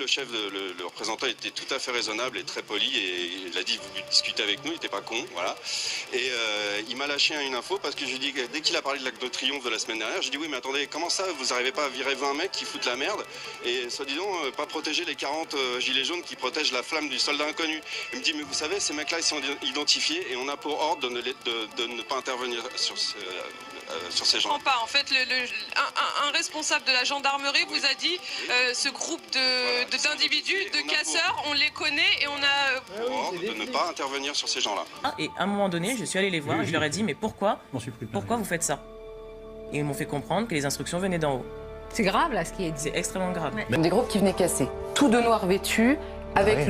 le chef, le représentant était tout à fait raisonnable et très poli et il a dit vous discutez avec nous, il n'était pas con, voilà. Et il m'a lâché une info parce que je dis dès qu'il a parlé de l'Arc de Triomphe de la semaine dernière, j'ai dit oui mais attendez, comment ça vous n'arrivez pas à virer 20 mecs qui foutent la merde et soi-disant pas protéger les 40 gilets jaunes qui protègent la flamme du soldat inconnu. Il me dit mais vous savez ces mecs-là ils sont identifiés et on a pour ordre de ne pas intervenir sur ces gens. Pas. En fait, un responsable de la gendarmerie vous a dit ce groupe d'individus, de casseurs, on les connaît et on a... Pour ordre de ne pas intervenir sur ces gens-là. Et à un moment donné, je suis allé les voir et je leur ai dit mais pourquoi vous faites ça? Et ils m'ont fait comprendre que les instructions venaient d'en haut. C'est grave là ce qui est dit. C'est extrêmement grave. Ouais. Des groupes qui venaient casser, tout de noir vêtu, avec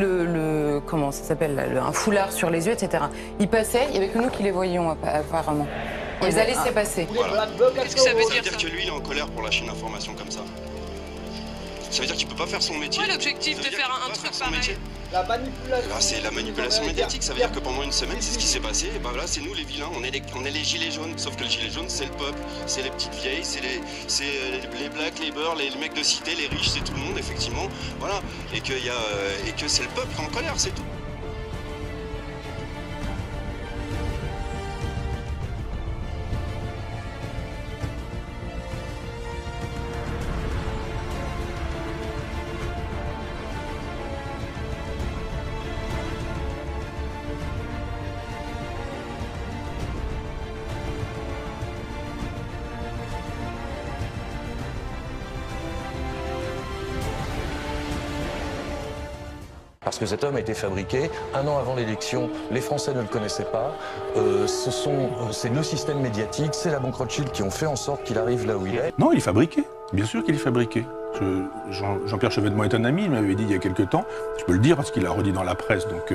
comment ça s'appelle, un foulard sur les yeux, etc. Ils passaient, il n'y avait que nous qui les voyions apparemment. On les a laissés passer. Voilà. Qu'est-ce que ça veut dire que lui il est en colère pour lâcher une information comme ça. Ça veut dire qu'il peut pas faire son métier. Ouais, l'objectif de faire un truc pareil. La manipulation. Là, c'est la manipulation médiatique. Ça veut dire que pendant une semaine, c'est ce qui s'est passé. Et ben là, c'est nous les vilains. On est les gilets jaunes. Sauf que le gilet jaune, c'est le peuple, c'est les petites vieilles, c'est les blacks, les beurs, les mecs de cité, les riches, c'est tout le monde, effectivement. Voilà. Et que c'est le peuple qui est en colère, c'est tout. Parce que cet homme a été fabriqué un an avant l'élection, les Français ne le connaissaient pas, c'est le système médiatique, c'est la banque Rothschild qui ont fait en sorte qu'il arrive là où il est. Non, il est fabriqué, bien sûr qu'il est fabriqué. Jean-Pierre Chevènement est un ami, il m'avait dit il y a quelque temps, je peux le dire parce qu'il l'a redit dans la presse, donc,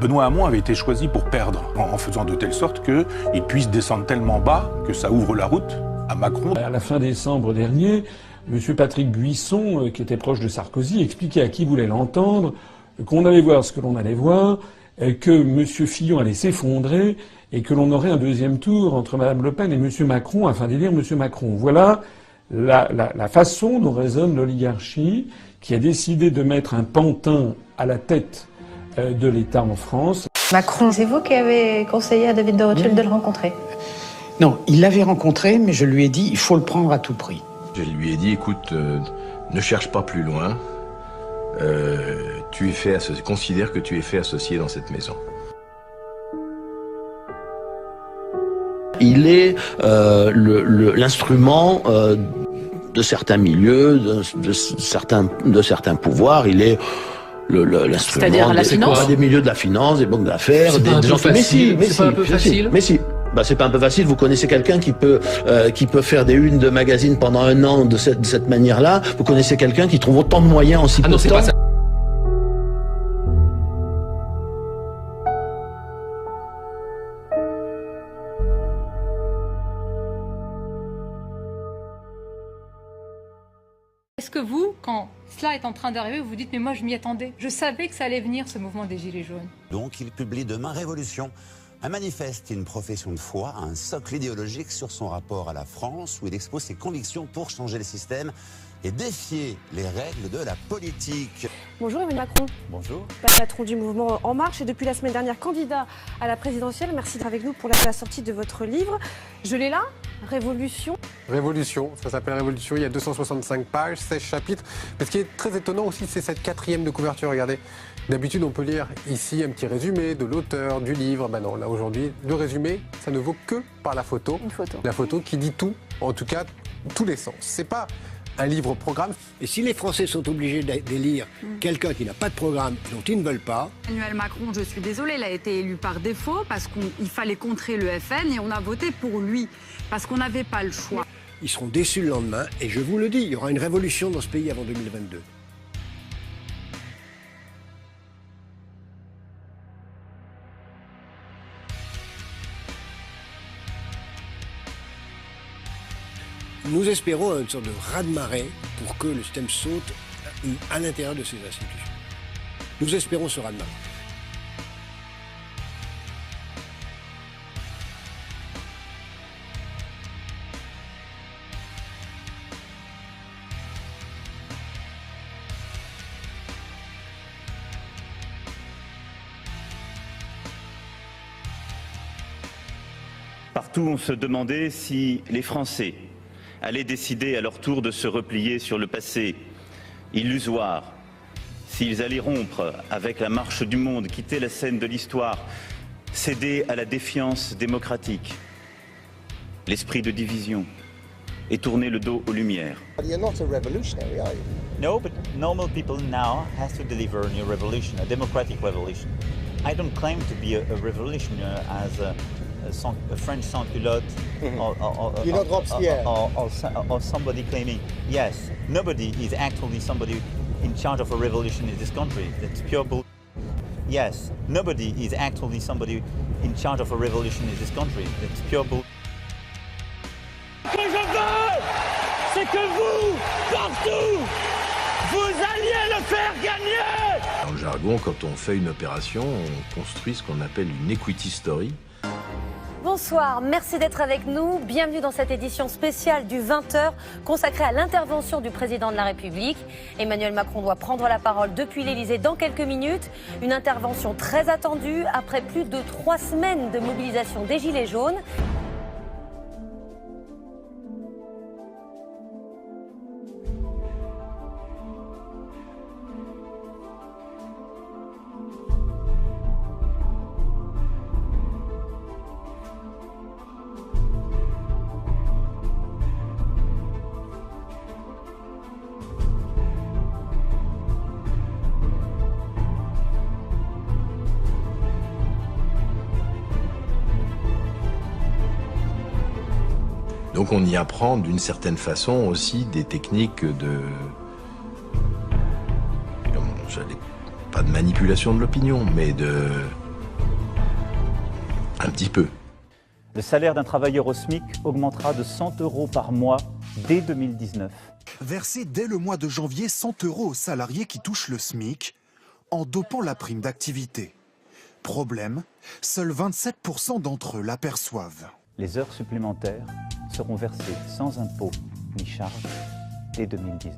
Benoît Hamon avait été choisi pour perdre, en faisant de telle sorte qu'il puisse descendre tellement bas que ça ouvre la route à Macron. À la fin décembre dernier, M. Patrick Buisson, qui était proche de Sarkozy, expliquait à qui voulait l'entendre qu'on allait voir ce que l'on allait voir, que M. Fillon allait s'effondrer et que l'on aurait un deuxième tour entre Mme Le Pen et M. Macron afin d'élire M. Macron. Voilà la façon dont raisonne l'oligarchie qui a décidé de mettre un pantin à la tête de l'État en France. Macron, c'est vous qui avez conseillé à David de Rothschild de le rencontrer? Non, il l'avait rencontré, mais je lui ai dit il faut le prendre à tout prix. Je lui ai dit, écoute, ne cherche pas plus loin, considère que tu es fait associé dans cette maison. Il est l'instrument de certains milieux, de certains pouvoirs. Il est l'instrument des milieux de la finance, des banques d'affaires, des gens qui... C'est pas un peu facile. Mais si. Bah, c'est pas un peu facile. Vous connaissez quelqu'un qui peut faire des unes de magazines pendant un an de cette manière-là. Vous connaissez quelqu'un qui trouve autant de moyens en si peu de temps. Est-ce que vous, quand cela est en train d'arriver, vous vous dites mais moi je m'y attendais. Je savais que ça allait venir ce mouvement des Gilets jaunes. Donc il publie demain Révolution. Un manifeste, une profession de foi, un socle idéologique sur son rapport à la France où il expose ses convictions pour changer le système et défier les règles de la politique. Bonjour Emmanuel Macron. Bonjour. Patron du mouvement En Marche et depuis la semaine dernière candidat à la présidentielle. Merci d'être avec nous pour la sortie de votre livre. Je l'ai là, Révolution. Révolution, ça s'appelle Révolution, il y a 265 pages, 16 chapitres. Mais ce qui est très étonnant aussi, c'est cette 4e de couverture, regardez. D'habitude, on peut lire ici un petit résumé de l'auteur, du livre. Ben non, là aujourd'hui, le résumé, ça ne vaut que par la photo. Une photo. La photo qui dit tout, en tout cas, tous les sens. C'est pas un livre programme. Et si les Français sont obligés d'élire quelqu'un qui n'a pas de programme, dont ils ne veulent pas... Emmanuel Macron, je suis désolée, il a été élu par défaut parce qu'il fallait contrer le FN et on a voté pour lui parce qu'on n'avait pas le choix. Ils seront déçus le lendemain et je vous le dis, il y aura une révolution dans ce pays avant 2022. Nous espérons une sorte de raz-de-marée pour que le système saute à l'intérieur de ces institutions. Nous espérons ce raz-de-marée. Partout, on se demandait si les Français allaient décider à leur tour de se replier sur le passé illusoire, s'ils allaient rompre avec la marche du monde, quitter la scène de l'histoire, céder à la défiance démocratique, l'esprit de division et tourner le dos aux lumières. You're not a revolutionary, are you? No, but normal people now has to deliver a new revolution, a democratic revolution. I don't claim to be a revolutionary as a French sans-culotte You're not Robespierre. or somebody claiming, yes, nobody is actually somebody in charge of a revolution in this country. That's pure bull. Yes, nobody is actually somebody in charge of a revolution in this country. That's pure bull. Ce que je veux, c'est que vous, partout, vous alliez le faire gagner. Dans le jargon, quand on fait une opération, on construit ce qu'on appelle une equity story. Bonsoir, merci d'être avec nous. Bienvenue dans cette édition spéciale du 20h consacrée à l'intervention du président de la République. Emmanuel Macron doit prendre la parole depuis l'Élysée dans quelques minutes. Une intervention très attendue après plus de 3 semaines de mobilisation des Gilets jaunes. Donc on y apprend d'une certaine façon aussi des techniques de... pas de manipulation de l'opinion, mais de... un petit peu. Le salaire d'un travailleur au SMIC augmentera de 100 € par mois dès 2019. Verser dès le mois de janvier 100 € aux salariés qui touchent le SMIC en dopant la prime d'activité. Problème, seuls 27% d'entre eux l'aperçoivent. Les heures supplémentaires seront versées sans impôt ni charge dès 2019.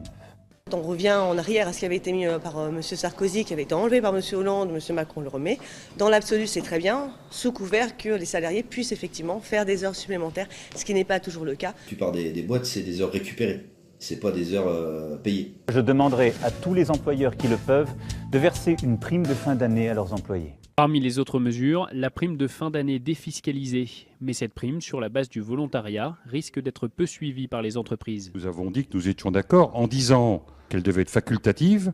On revient en arrière à ce qui avait été mis par M. Sarkozy, qui avait été enlevé par M. Hollande, M. Macron le remet. Dans l'absolu, c'est très bien, sous couvert que les salariés puissent effectivement faire des heures supplémentaires, ce qui n'est pas toujours le cas. La plupart des boîtes, c'est des heures récupérées, c'est pas des heures payées. Je demanderai à tous les employeurs qui le peuvent de verser une prime de fin d'année à leurs employés. Parmi les autres mesures, la prime de fin d'année défiscalisée. Mais cette prime, sur la base du volontariat, risque d'être peu suivie par les entreprises. Nous avons dit que nous étions d'accord en disant qu'elle devait être facultative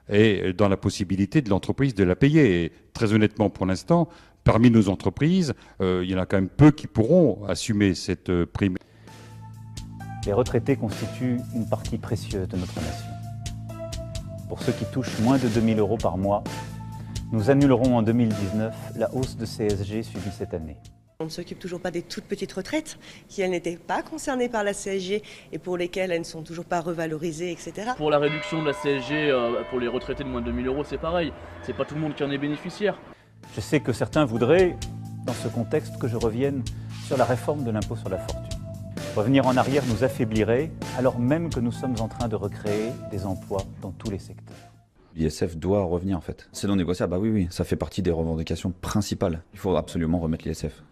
et dans la possibilité de l'entreprise de la payer. Et très honnêtement, pour l'instant, parmi nos entreprises, il y en a quand même peu qui pourront assumer cette prime. Les retraités constituent une partie précieuse de notre nation. Pour ceux qui touchent moins de 2 000 € par mois, nous annulerons en 2019 la hausse de CSG suivie cette année. On ne s'occupe toujours pas des toutes petites retraites, qui elles n'étaient pas concernées par la CSG et pour lesquelles elles ne sont toujours pas revalorisées, etc. Pour la réduction de la CSG pour les retraités de moins de 2 000 €, c'est pareil. C'est pas tout le monde qui en est bénéficiaire. Je sais que certains voudraient, dans ce contexte, que je revienne sur la réforme de l'impôt sur la fortune. Revenir en arrière nous affaiblirait, alors même que nous sommes en train de recréer des emplois dans tous les secteurs. L'ISF doit revenir en fait. C'est non négociable, bah oui, ça fait partie des revendications principales. Il faut absolument remettre l'ISF.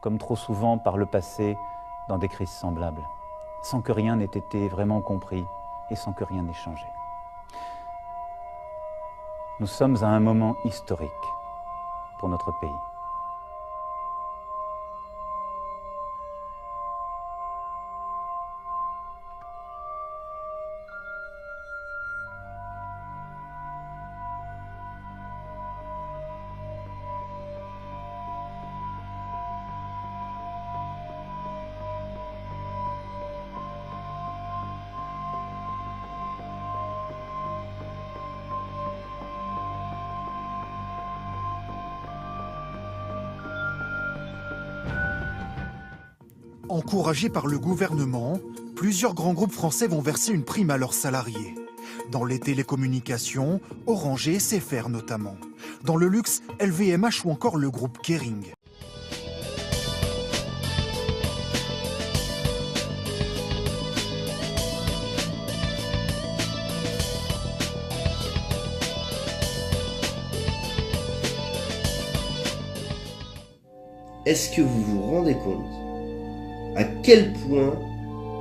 Comme trop souvent par le passé dans des crises semblables, sans que rien n'ait été vraiment compris et sans que rien n'ait changé. Nous sommes à un moment historique pour notre pays. Encouragés par le gouvernement, plusieurs grands groupes français vont verser une prime à leurs salariés. Dans les télécommunications, Orange et SFR notamment. Dans le luxe, LVMH ou encore le groupe Kering. Est-ce que vous vous rendez compte à quel point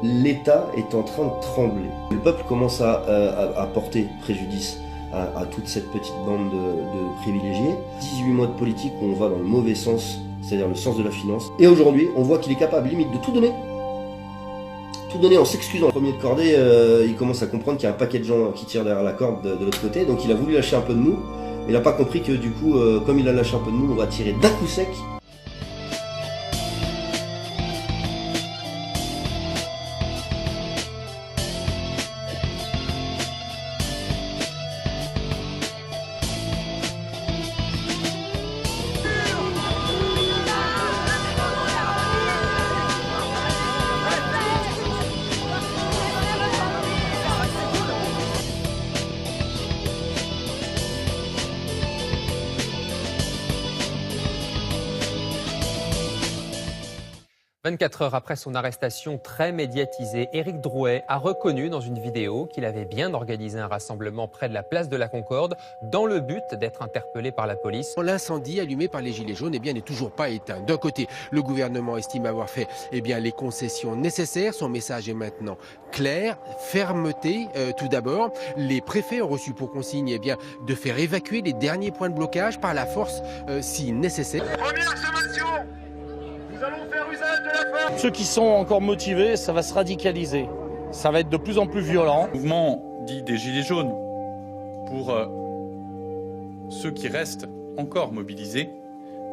l'État est en train de trembler? Le peuple commence à porter préjudice à toute cette petite bande de privilégiés. 18 mois de politique où on va dans le mauvais sens, c'est-à-dire le sens de la finance. Et aujourd'hui, on voit qu'il est capable, limite, de tout donner. Tout donner en s'excusant. Premier de cordée, il commence à comprendre qu'il y a un paquet de gens qui tirent derrière la corde de l'autre côté. Donc il a voulu lâcher un peu de mou. Mais il n'a pas compris que du coup, comme il a lâché un peu de mou, on va tirer d'un coup sec. « 24 heures après son arrestation très médiatisée, Éric Drouet a reconnu dans une vidéo qu'il avait bien organisé un rassemblement près de la place de la Concorde dans le but d'être interpellé par la police. L'incendie allumé par les Gilets jaunes n'est toujours pas éteint. D'un côté, le gouvernement estime avoir fait les concessions nécessaires. Son message est maintenant clair, fermeté. Tout d'abord, les préfets ont reçu pour consigne de faire évacuer les derniers points de blocage par la force si nécessaire. Première sommation, nous allons faire usage de la force. Ceux qui sont encore motivés, ça va se radicaliser. Ça va être de plus en plus violent. Le mouvement dit des Gilets jaunes, pour ceux qui restent encore mobilisés,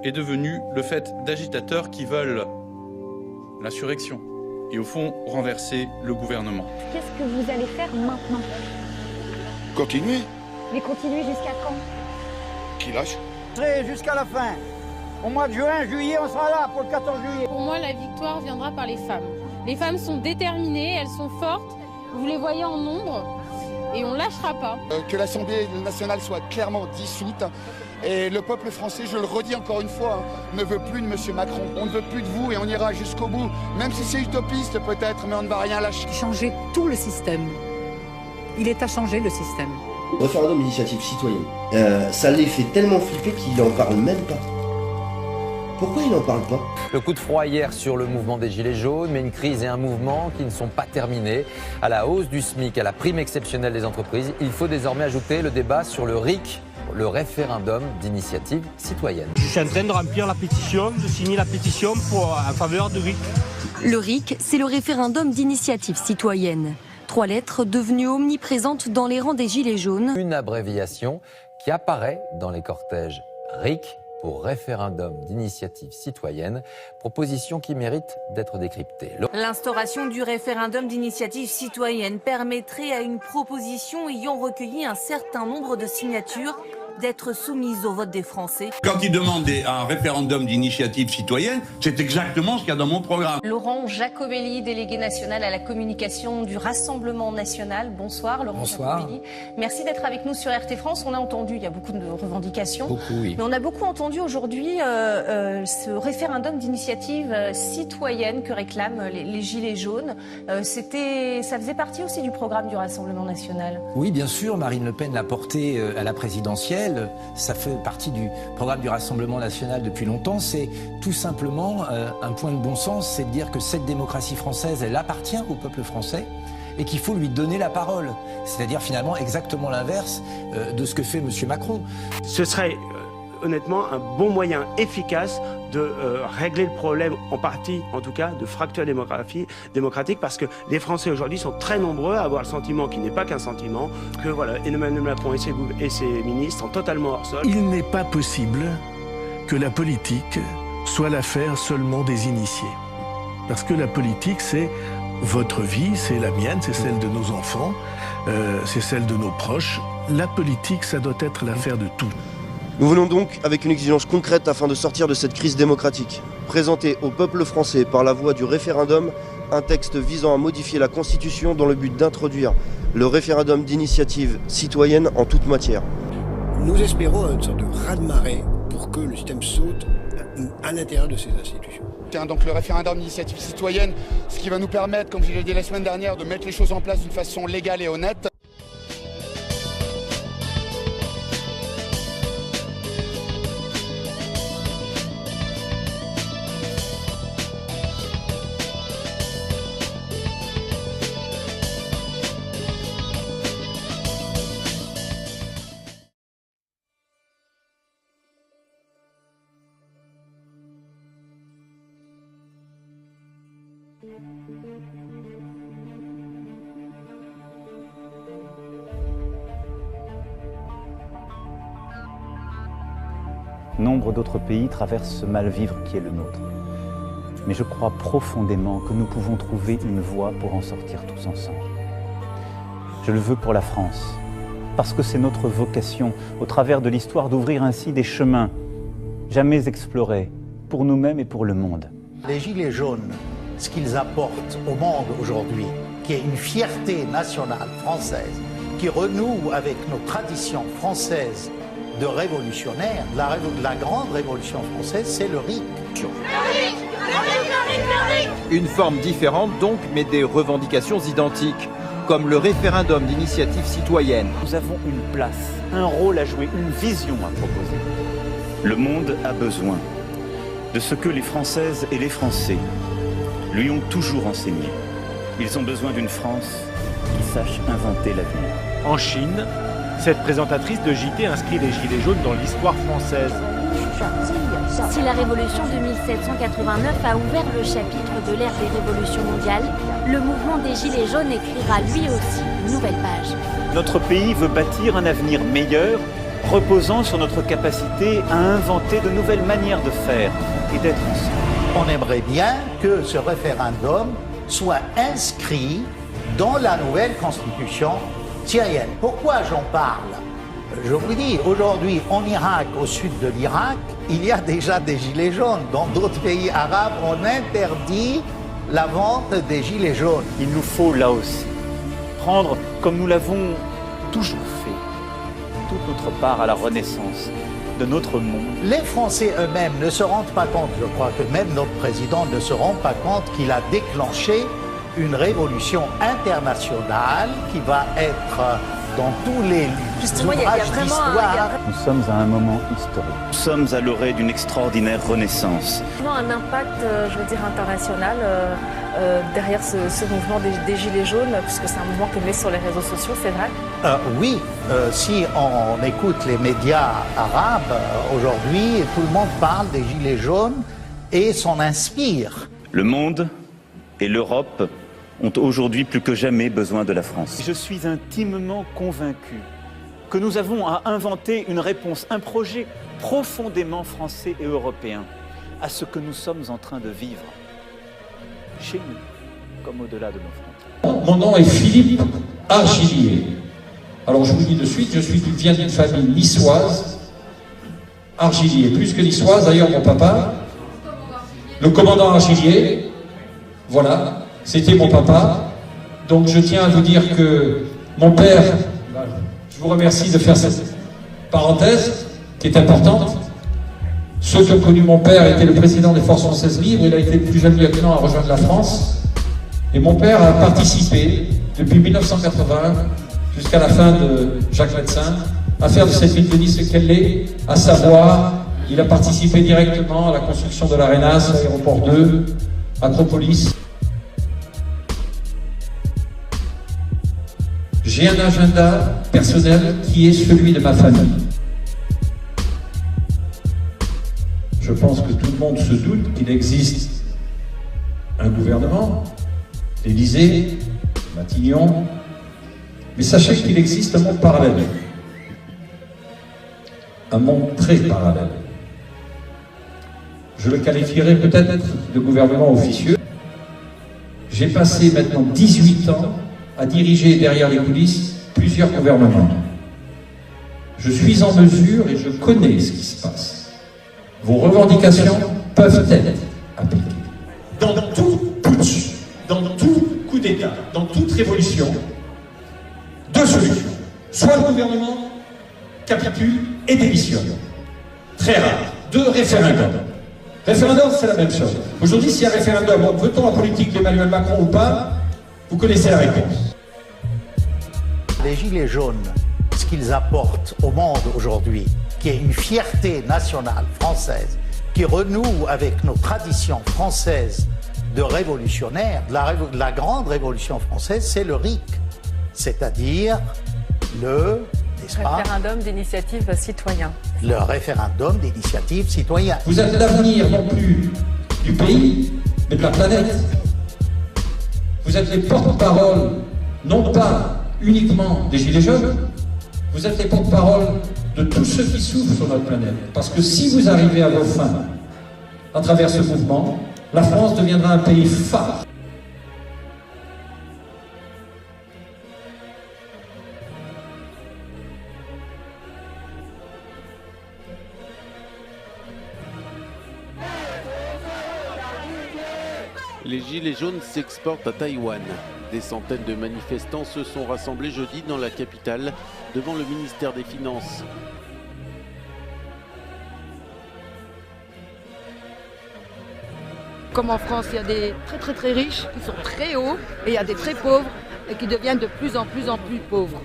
est devenu le fait d'agitateurs qui veulent l'insurrection et au fond renverser le gouvernement. Qu'est-ce que vous allez faire maintenant? Continuer. Mais continuer jusqu'à quand? Qui lâche? Jusqu'à la fin. Au mois de juin, juillet, on sera là pour le 14 juillet. Pour moi, la victoire viendra par les femmes. Les femmes sont déterminées, elles sont fortes, vous les voyez en nombre, et on ne lâchera pas. Que l'Assemblée nationale soit clairement dissoute. Et le peuple français, je le redis encore une fois, ne veut plus de M. Macron. On ne veut plus de vous et on ira jusqu'au bout. Même si c'est utopiste peut-être, mais on ne va rien lâcher. Changer tout le système. Il est à changer le système. Référendum d'initiative citoyenne. Ça les fait tellement flipper qu'ils n'en parlent même pas. Pourquoi il n'en parle pas? Le coup de froid hier sur le mouvement des Gilets jaunes, mais une crise et un mouvement qui ne sont pas terminés. À la hausse du SMIC, à la prime exceptionnelle des entreprises, il faut désormais ajouter le débat sur le RIC, le référendum d'initiative citoyenne. Je suis en train de remplir la pétition, de signer la pétition en faveur du RIC. Le RIC, c'est le référendum d'initiative citoyenne. 3 lettres devenues omniprésentes dans les rangs des Gilets jaunes. Une abréviation qui apparaît dans les cortèges. RIC pour référendum d'initiative citoyenne, proposition qui mérite d'être décryptée. L'instauration du référendum d'initiative citoyenne permettrait à une proposition ayant recueilli un certain nombre de signatures d'être soumise au vote des Français. Quand ils demandent un référendum d'initiative citoyenne, c'est exactement ce qu'il y a dans mon programme. Laurent Jacobelli, délégué national à la communication du Rassemblement national. Bonsoir Laurent Jacobelli. Merci d'être avec nous sur RT France. On a entendu, il y a beaucoup de revendications. Beaucoup, oui. Mais on a beaucoup entendu aujourd'hui ce référendum d'initiative citoyenne que réclament les Gilets jaunes. Ça faisait partie aussi du programme du Rassemblement national. Oui, bien sûr. Marine Le Pen l'a porté à la présidentielle. Ça fait partie du programme du Rassemblement national depuis longtemps. C'est tout simplement un point de bon sens, c'est de dire que cette démocratie française, elle appartient au peuple français et qu'il faut lui donner la parole. C'est-à-dire finalement exactement l'inverse de ce que fait M. Macron. Ce serait honnêtement un bon moyen efficace de régler le problème, en partie en tout cas, de fracture démocratique, parce que les Français aujourd'hui sont très nombreux à avoir le sentiment, qui n'est pas qu'un sentiment, que voilà, Emmanuel Macron et ses ministres sont totalement hors sol. Il n'est pas possible que la politique soit l'affaire seulement des initiés. Parce que la politique, c'est votre vie, c'est la mienne, c'est celle de nos enfants, c'est celle de nos proches. La politique, ça doit être l'affaire de tous. Nous venons donc avec une exigence concrète afin de sortir de cette crise démocratique. Présenter au peuple français par la voie du référendum un texte visant à modifier la Constitution dans le but d'introduire le référendum d'initiative citoyenne en toute matière. Nous espérons une sorte de raz-de-marée pour que le système saute à l'intérieur de ces institutions. Donc le référendum d'initiative citoyenne, ce qui va nous permettre, comme je l'ai dit la semaine dernière, de mettre les choses en place d'une façon légale et honnête. Nombre d'autres pays traversent ce mal-vivre qui est le nôtre. Mais je crois profondément que nous pouvons trouver une voie pour en sortir tous ensemble. Je le veux pour la France, parce que c'est notre vocation, au travers de l'histoire, d'ouvrir ainsi des chemins jamais explorés, pour nous-mêmes et pour le monde. Les Gilets jaunes, ce qu'ils apportent au monde aujourd'hui, qui est une fierté nationale française, qui renoue avec nos traditions françaises de révolutionnaires, la grande révolution française, c'est le RIC. Une forme différente donc, mais des revendications identiques, comme le référendum d'initiative citoyenne. Nous avons une place, un rôle à jouer, une vision à proposer. Le monde a besoin de ce que les Françaises et les Français lui ont toujours enseigné. Ils ont besoin d'une France qui sache inventer l'avenir. En Chine, cette présentatrice de JT inscrit les Gilets jaunes dans l'histoire française. Si la révolution de 1789 a ouvert le chapitre de l'ère des révolutions mondiales, le mouvement des Gilets jaunes écrira lui aussi une nouvelle page. Notre pays veut bâtir un avenir meilleur, reposant sur notre capacité à inventer de nouvelles manières de faire et d'être ensemble. On aimerait bien que ce référendum soit inscrit dans la nouvelle constitution syrienne. Pourquoi j'en parle? Je vous dis, aujourd'hui, en Irak, au sud de l'Irak, il y a déjà des gilets jaunes. Dans d'autres pays arabes, on interdit la vente des gilets jaunes. Il nous faut, là aussi, prendre, comme nous l'avons toujours fait, toute notre part à la renaissance de notre monde. Les Français eux-mêmes ne se rendent pas compte, je crois que même notre président ne se rend pas compte qu'il a déclenché une révolution internationale qui va être dans tous les ouvrages d'histoire. Nous sommes à un moment historique. Nous sommes à l'orée d'une extraordinaire renaissance. Un impact, je veux dire, international derrière ce mouvement des Gilets jaunes, puisque c'est un mouvement qui est né sur les réseaux sociaux, c'est vrai? Oui, si on écoute les médias arabes, aujourd'hui, tout le monde parle des Gilets jaunes et s'en inspire. Le monde et l'Europe ont aujourd'hui plus que jamais besoin de la France. Je suis intimement convaincu que nous avons à inventer une réponse, un projet profondément français et européen à ce que nous sommes en train de vivre, chez nous, comme au-delà de nos frontières. Mon nom est Philippe Argillier. Alors je vous dis de suite, je viens d'une famille niçoise, Argillier, plus que niçoise, d'ailleurs mon papa, le commandant Argillier, voilà. C'était mon papa, donc je tiens à vous dire que mon père, je vous remercie de faire cette parenthèse qui est importante. Ceux qui ont connu mon père étaient le président des Forces françaises libres, il a été le plus jeune lieutenant à rejoindre la France. Et mon père a participé depuis 1980 jusqu'à la fin de Jacques Médecin à faire de cette ville de Nice ce qu'elle est, à savoir, il a participé directement à la construction de l'Arenas, l'aéroport 2, Acropolis. J'ai un agenda personnel qui est celui de ma famille. Je pense que tout le monde se doute qu'il existe un gouvernement, l'Élysée, Matignon, mais sachez qu'il existe un monde parallèle. Un monde très parallèle. Je le qualifierais peut-être de gouvernement officieux. J'ai passé maintenant 18 ans à diriger derrière les coulisses plusieurs gouvernements. Je suis en mesure et je connais ce qui se passe. Vos revendications peuvent être appliquées. Dans tout putsch, dans tout coup d'État, dans toute révolution, deux solutions. Soit le gouvernement capitule et démissionne. Très rare. Deux référendums. Référendum, c'est la même chose. Aujourd'hui, s'il y a un référendum, veut-on la politique d'Emmanuel Macron ou pas? Vous connaissez la réponse. Les Gilets jaunes, ce qu'ils apportent au monde aujourd'hui, qui est une fierté nationale française, qui renoue avec nos traditions françaises de révolutionnaires, de la grande révolution française, c'est le RIC, c'est-à-dire le référendum d'initiative citoyen. Le référendum d'initiative citoyen. Vous êtes l'avenir non plus du pays, mais de la planète. Vous êtes les porte-parole, non pas uniquement des Gilets jaunes, vous êtes les porte-parole de tous ceux qui souffrent sur notre planète. Parce que si vous arrivez à vos fins à travers ce mouvement, la France deviendra un pays phare. Les Gilets jaunes s'exportent à Taïwan. Des centaines de manifestants se sont rassemblés jeudi dans la capitale devant le ministère des Finances. Comme en France, il y a des très riches qui sont très hauts et il y a des très pauvres et qui deviennent de plus en plus pauvres.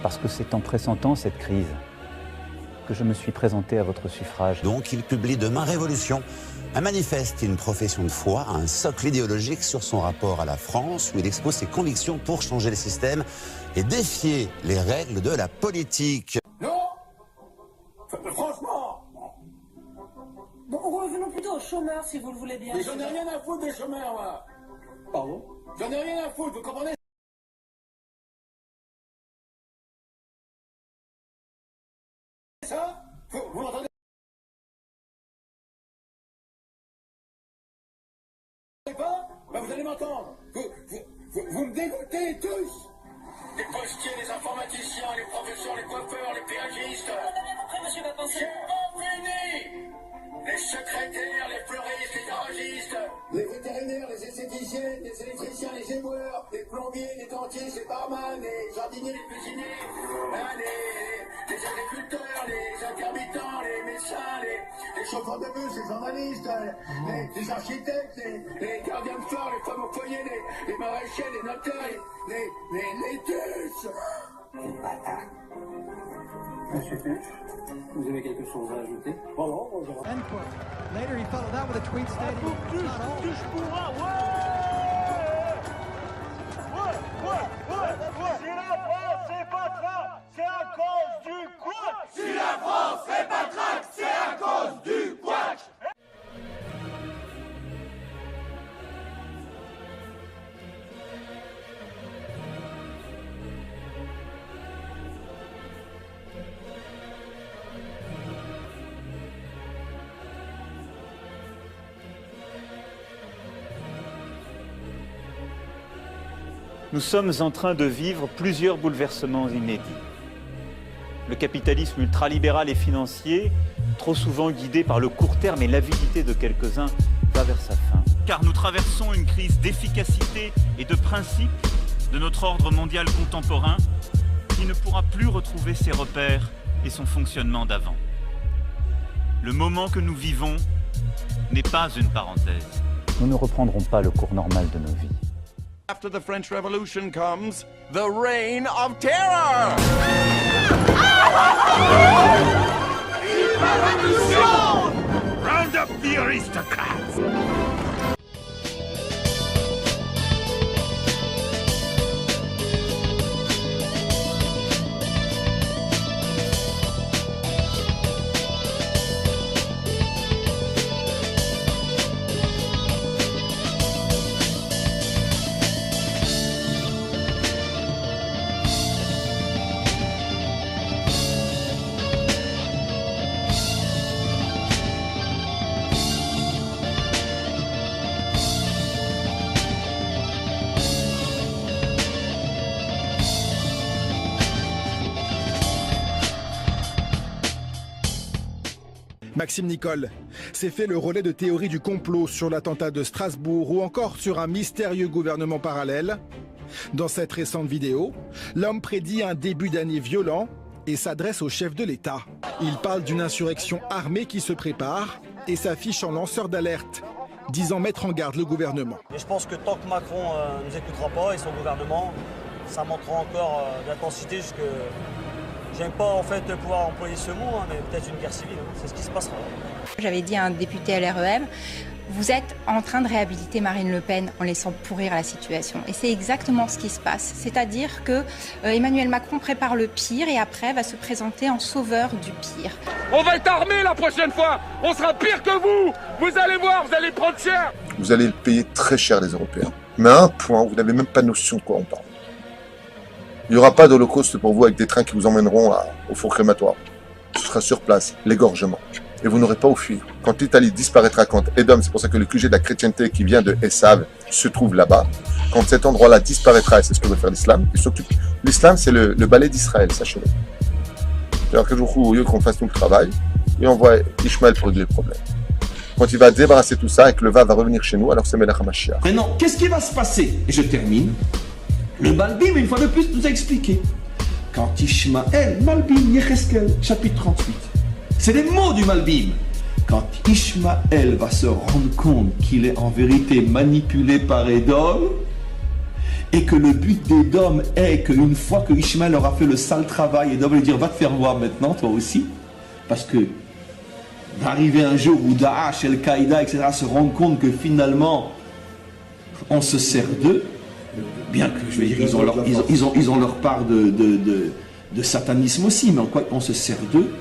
Parce que c'est en pressentant cette crise que je me suis présenté à votre suffrage. Donc il publie demain Révolution, un manifeste et une profession de foi, un socle idéologique sur son rapport à la France, où il expose ses convictions pour changer le système et défier les règles de la politique. Non, franchement. Bon, revenons plutôt aux chômeurs, si vous le voulez bien. Mais j'en ai rien à foutre des chômeurs, moi. Pardon? J'en ai rien à foutre, vous comprenez? Ça? Vous m'entendez? Pas? Ben vous allez m'entendre. Vous me dégoûtez tous. Les postiers, les informaticiens, les professeurs, les coiffeurs, les péagistes. Monsieur va penser. J'ai pas fini. Les secrétaires, les fleuristes, les garagistes, les vétérinaires, les esthéticiens, les électriciens, les éboueurs, les plombiers, les dentistes, les barman, les jardiniers, les cuisiniers, les agriculteurs, les intermittents, les médecins, les chauffeurs de bus, les journalistes, les architectes, les gardiens de phare, les femmes au foyer, les maraîchers, les notaires, les tuches. Monsieur Tuche, vous avez quelque chose à ajouter? Bon, bonjour. Later, he followed that with a tweet stating, Tuche pourra, Si la France est patraque, c'est à cause du couac. Si la France est patraque, c'est à cause du couac. Nous sommes en train de vivre plusieurs bouleversements inédits. Le capitalisme ultralibéral et financier, trop souvent guidé par le court terme et l'avidité de quelques-uns, va vers sa fin. Car nous traversons une crise d'efficacité et de principe de notre ordre mondial contemporain qui ne pourra plus retrouver ses repères et son fonctionnement d'avant. Le moment que nous vivons n'est pas une parenthèse. Nous ne reprendrons pas le cours normal de nos vies. After the French Revolution comes the reign of terror. Round up the aristocrats. Maxime Nicole s'est fait le relais de théories du complot sur l'attentat de Strasbourg ou encore sur un mystérieux gouvernement parallèle. Dans cette récente vidéo, l'homme prédit un début d'année violent et s'adresse au chef de l'État. Il parle d'une insurrection armée qui se prépare et s'affiche en lanceur d'alerte, disant mettre en garde le gouvernement. Et je pense que tant que Macron ne nous écoutera pas et son gouvernement, ça montrera encore d'intensité jusque... J'aime pas en fait pouvoir employer ce mot, mais peut-être une guerre civile, c'est ce qui se passera. J'avais dit à un député LREM, vous êtes en train de réhabiliter Marine Le Pen en laissant pourrir la situation. Et c'est exactement ce qui se passe. C'est-à-dire que Emmanuel Macron prépare le pire et après va se présenter en sauveur du pire. On va être armés la prochaine fois. On sera pire que vous. Vous allez voir, vous allez prendre cher. Vous allez le payer très cher les Européens. Mais à un point, vous n'avez même pas notion de quoi on parle. Il n'y aura pas d'holocauste pour vous avec des trains qui vous emmèneront au four crématoire. Ce sera sur place, l'égorgement. Et vous n'aurez pas à fuir. Quand l'Italie disparaîtra, quand Édom, c'est pour ça que le QG de la chrétienté qui vient de Esav se trouve là-bas, quand cet endroit-là disparaîtra, et c'est ce que veut faire l'islam, et surtout, l'islam c'est le balai d'Israël, sachez-le. C'est-à-dire qu'un jour, au lieu qu'on fasse tout le travail, et on voit Ishmaël pour régler le problème. Quand il va débarrasser tout ça et que le va revenir chez nous, alors c'est Melech HaMashiach. Maintenant, qu'est-ce qui va se passer? Et je termine. Le Malbim, une fois de plus, nous a expliqué. Quand Ishmaël, Malbim, Yecheskel, chapitre 38. C'est les mots du Malbim. Quand Ishmaël va se rendre compte qu'il est en vérité manipulé par Édom, et que le but d'Édom est qu'une fois que Ishmaël aura fait le sale travail, Édom va lui dire, va te faire voir maintenant, toi aussi. Parce que d'arriver un jour où Daesh, Al-Qaïda, etc. se rendent compte que finalement, on se sert d'eux, bien que, je veux dire, ils ont leur part de satanisme aussi, mais en quoi on se sert d'eux.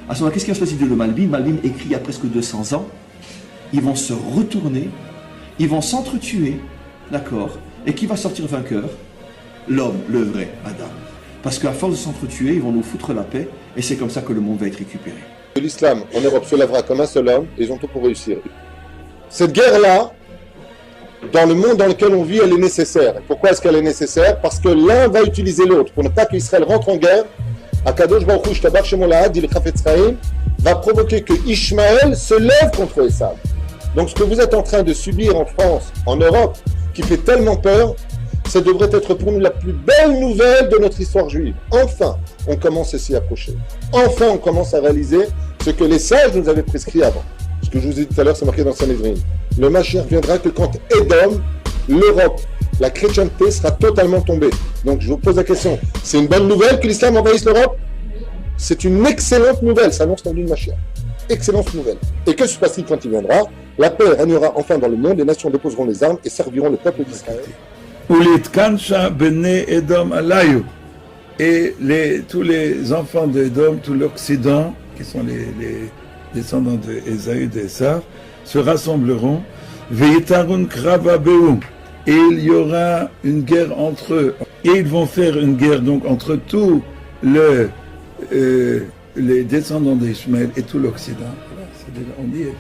À ce moment-là, qu'est-ce qui va se passer de le Malbim? Malbim écrit il y a presque 200 ans. Ils vont se retourner, ils vont s'entretuer, d'accord? Et qui va sortir vainqueur? L'homme, le vrai, Adam. Parce qu'à force de s'entretuer, ils vont nous foutre la paix, et c'est comme ça que le monde va être récupéré. L'islam en Europe se lèvera comme un seul homme, et ils ont tout pour réussir. Cette guerre-là, dans le monde dans lequel on vit, elle est nécessaire. Et pourquoi est-ce qu'elle est nécessaire? Parce que l'un va utiliser l'autre. Pour ne pas qu'Israël rentre en guerre, Akadosh Baruch Hu, Shtabar Shemolahad, dit le Chafetz Chaim, va provoquer que Ishmaël se lève contre Esav. Donc ce que vous êtes en train de subir en France, en Europe, qui fait tellement peur, ça devrait être pour nous la plus belle nouvelle de notre histoire juive. Enfin, on commence à s'y approcher. Enfin, on commence à réaliser ce que les sages nous avaient prescrit avant. Ce que je vous ai dit tout à l'heure, c'est marqué dans Sanhedrin. Le Mashiach viendra que quand Édom, l'Europe, la chrétienté sera totalement tombée. Donc je vous pose la question, c'est une bonne nouvelle que l'islam envahisse l'Europe? C'est une excellente nouvelle, ça annonce l'année du Mashiach. Excellente nouvelle. Et que se passe-t-il quand il viendra? La paix régnera enfin dans le monde, les nations déposeront les armes et serviront le peuple d'Israël. Et tous les enfants d'Édom, tout l'Occident, qui sont les descendants d'Ésaü, d'Esav, se rassembleront, Veitarun Kravabeum, et il y aura une guerre entre eux. Et ils vont faire une guerre donc entre tous les descendants d'Ishmaël et tout l'Occident. Voilà, on y est.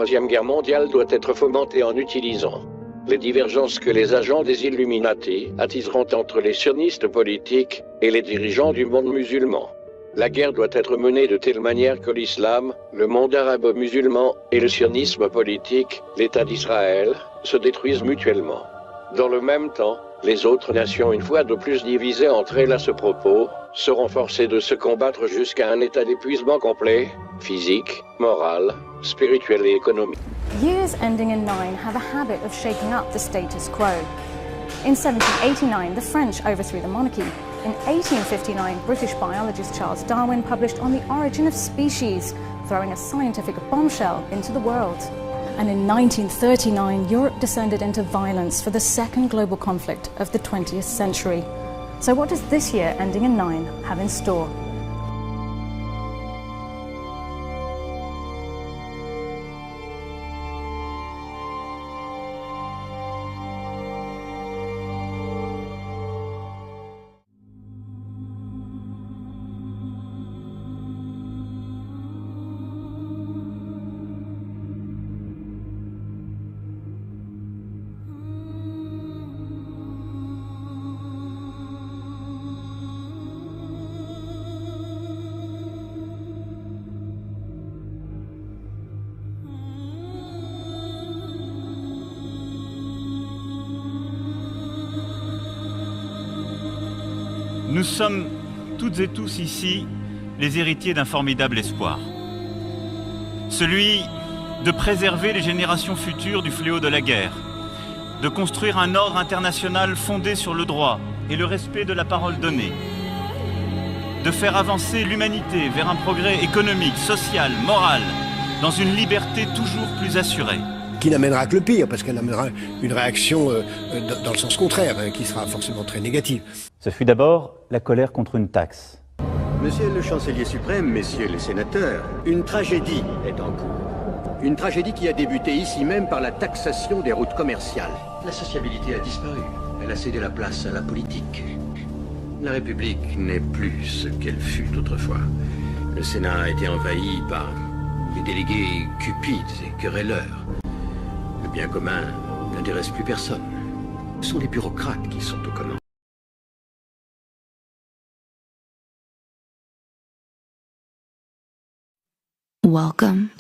Troisième Guerre mondiale doit être fomentée en utilisant les divergences que les agents des Illuminati attiseront entre les sionistes politiques et les dirigeants du monde musulman. La guerre doit être menée de telle manière que l'islam, le monde arabo-musulman et le sionisme politique, l'État d'Israël, se détruisent mutuellement. Dans le même temps, les autres nations, une fois de plus divisées entre elles à ce propos, seront forcées de se combattre jusqu'à un état d'épuisement complet, physique, moral, spirituel et économique. Years ending in 9 have a habit of shaking up the status quo. In 1789, the French overthrew the monarchy. In 1859, British biologist Charles Darwin published On the Origin of Species, throwing a scientific bombshell into the world. And in 1939, Europe descended into violence for the second global conflict of the 20th century. So what does this year, ending in 9, have in store? Nous sommes toutes et tous ici les héritiers d'un formidable espoir. Celui de préserver les générations futures du fléau de la guerre, de construire un ordre international fondé sur le droit et le respect de la parole donnée, de faire avancer l'humanité vers un progrès économique, social, moral, dans une liberté toujours plus assurée. Qui n'amènera que le pire, parce qu'elle amènera une réaction dans le sens contraire, qui sera forcément très négative. Ce fut d'abord la colère contre une taxe. Monsieur le chancelier suprême, messieurs les sénateurs, une tragédie est en cours. Une tragédie qui a débuté ici même par la taxation des routes commerciales. La sociabilité a disparu. Elle a cédé la place à la politique. La République n'est plus ce qu'elle fut autrefois. Le Sénat a été envahi par des délégués cupides et querelleurs. Le bien commun n'intéresse plus personne. Ce sont les bureaucrates qui sont aux commandes. Welcome